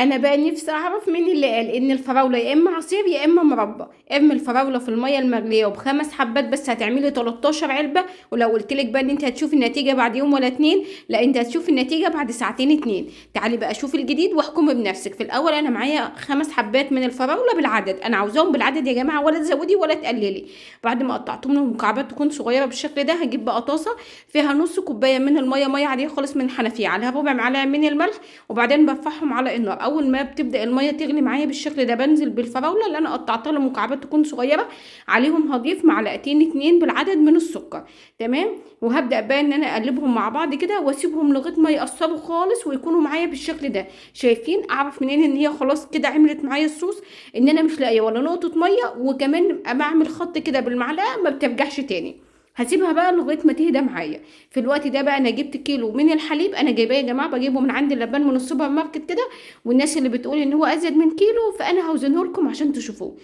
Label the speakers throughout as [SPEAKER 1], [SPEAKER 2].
[SPEAKER 1] انا بقى نفسي اعرف مين اللي قال ان الفراوله يا اما عصير يا اما مربى. ارمي الفراوله في الميه المغليه وبخمس حبات بس هتعملي 13 علبه. ولو قلت لك بقى ان انت هتشوفي النتيجه بعد يوم ولا اتنين، لا انت هتشوفي النتيجه بعد ساعتين اتنين. تعالي بقى شوفي الجديد واحكمي بنفسك. في الاول انا معايا 5 حبات من الفراوله بالعدد، انا عاوزاهم بالعدد يا جماعه، ولا تزودي ولا تقللي. بعد ما قطعتهم لهم مكعبات تكون صغيره بالشكل ده، هجيب بقى طاسه فيها نص كوبايه من الميه، ميه عاديه خالص من الحنفيه، عليها ربع معلقه من الملح، وبعدين برفعهم على النار. اول ما بتبدا الميه تغلي معايا بالشكل ده، بنزل بالفراوله اللي انا قطعتها لمكعبات تكون صغيره، عليهم هضيف معلقتين اتنين بالعدد من السكر. تمام. وهبدا بقى ان انا اقلبهم مع بعض كده واسيبهم لغايه ما يقصروا خالص ويكونوا معايا بالشكل ده. شايفين؟ اعرف منين ان هي خلاص كده عملت معايا الصوص؟ ان انا مش لاقيه ولا نقطه ميه، وكمان بعمل خط كده بالمعلقه ما بترجعش تاني. هسيبها بقى لغايه ما تهدى معايا. في الوقت ده بقى انا جبت كيلو من الحليب، انا جايباه يا جماعه بجيبه من عند اللبان من السوبر ماركت كده. والناس اللي بتقول ان هو ازيد من كيلو فانا هوزنه لكم عشان تشوفوه.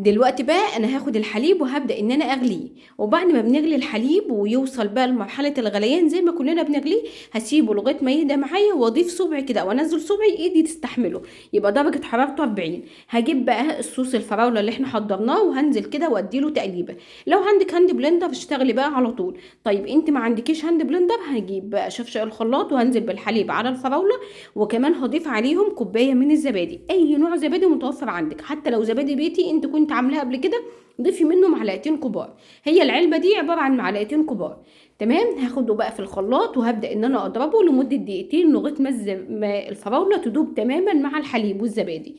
[SPEAKER 1] دلوقتي بقى انا هاخد الحليب وهبدا ان انا اغليه. وبعد ما بنغلي الحليب ويوصل بقى لمرحله الغليان زي ما كلنا بنغليه، هسيبه لغايه ما يهدى معايا واضيف صبع كده وانزل صبعي ايدي تستحمله، يبقى درجه حرارته 40. هجيب بقى الصوص الفراوله اللي احنا حضرناه وهنزل كده واديله تقليبه. لو عندك هاند بلندر اشتغلي بقى على طول. طيب انت ما عندكيش هاند بلندر، هجيب بقى شفشق الخلاط وهنزل بالحليب على الفراوله، وكمان هضيف عليهم كوبايه من الزبادي، اي نوع زبادي متوفر عندك، حتى لو زبادي بيتي انت كنت عاملاها قبل كده ضيفي منه معلقتين كبار. هي العلبه دي عباره عن معلقتين كبار. تمام. هاخده بقى في الخلاط وهبدا ان انا اضربه لمده دقيقتين لغايه ما الفراوله تدوب تماما مع الحليب والزبادي.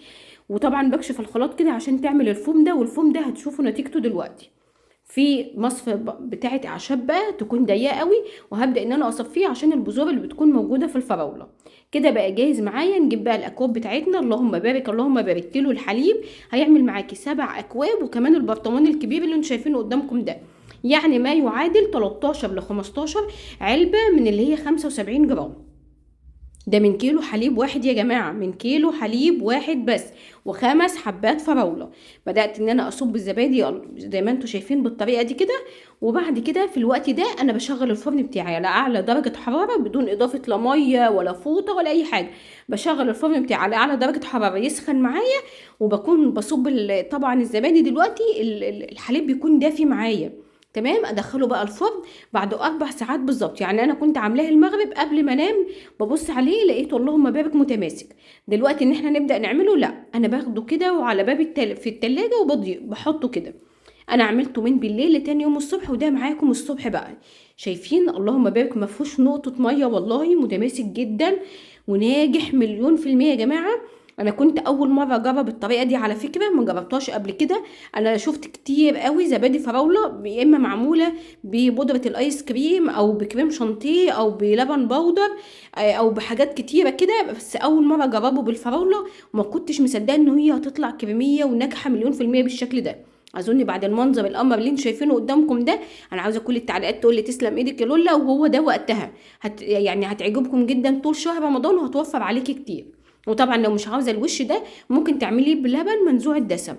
[SPEAKER 1] وطبعا بكشف الخلاط كده عشان تعمل الفوم ده، والفوم ده هتشوفوا نتيجته دلوقتي. في مصفى بتاعه اعشاب بقى تكون ضيقه قوي، وهبدا ان انا اصفيه عشان البذور اللي بتكون موجوده في الفراوله. كده بقى جاهز معايا. نجيب بقى الاكواب بتاعتنا، اللهم بارك اللهم بارك. كيلو الحليب هيعمل معاكي 7 اكواب، وكمان البرطمان الكبير اللي انتوا شايفينه قدامكم ده، يعني ما يعادل 13 ل 15 علبه من اللي هي 75 جرام. ده من كيلو حليب واحد يا جماعة، من كيلو حليب واحد بس، و5 حبات فراولة. بدأت ان انا اصب الزبادي زي ما انتوا شايفين بالطريقة دي كده. وبعد كده في الوقت ده انا بشغل الفرن بتاعي على اعلى درجة حرارة بدون اضافة لا مية ولا فوطة ولا اي حاجة. بشغل الفرن بتاعي على اعلى درجة حرارة يسخن معايا، وبكون بصب طبعا الزبادي دلوقتي الحليب بيكون دافي معايا. تمام. ادخله بقى الفرن بعد 4 ساعات بالظبط، يعني انا كنت عاملاه المغرب قبل ما انام، ببص عليه لقيته اللهم بارك متماسك. دلوقتي ان احنا نبدا نعمله، لا انا باخده كده وعلى باب في التلاجة بحطه كده. انا عملته من بالليل لتاني يوم الصبح، وده معاكم الصبح بقى. شايفين؟ اللهم بارك ما فيهوش نقطه ميه، والله متماسك جدا وناجح مليون في المية يا جماعه. انا كنت اول مره اجرب الطريقه دي على فكره، ما جربتهاش قبل كده. انا شفت كتير قوي زبادي فراوله يا اما معموله ببودره الايس كريم او بكريم شانتيه او بلبن بودر، او بحاجات كتيره كده، بس اول مره اجربه بالفراوله وما كنتش مصدقه ان هي هتطلع كريميه وناجحه مليون في الميه بالشكل ده. اظن بعد المنظر القمر اللي انتوا شايفينه قدامكم ده، انا عاوزه كل التعليقات تقول لي تسلم ايدك يا لولا، وهو ده وقتها. يعني هتعجبكم جدا طول شهر رمضان وهتوفر عليكي كتير. وطبعا لو مش عاوزه الوش ده، ممكن تعمليه بلبن منزوع الدسم.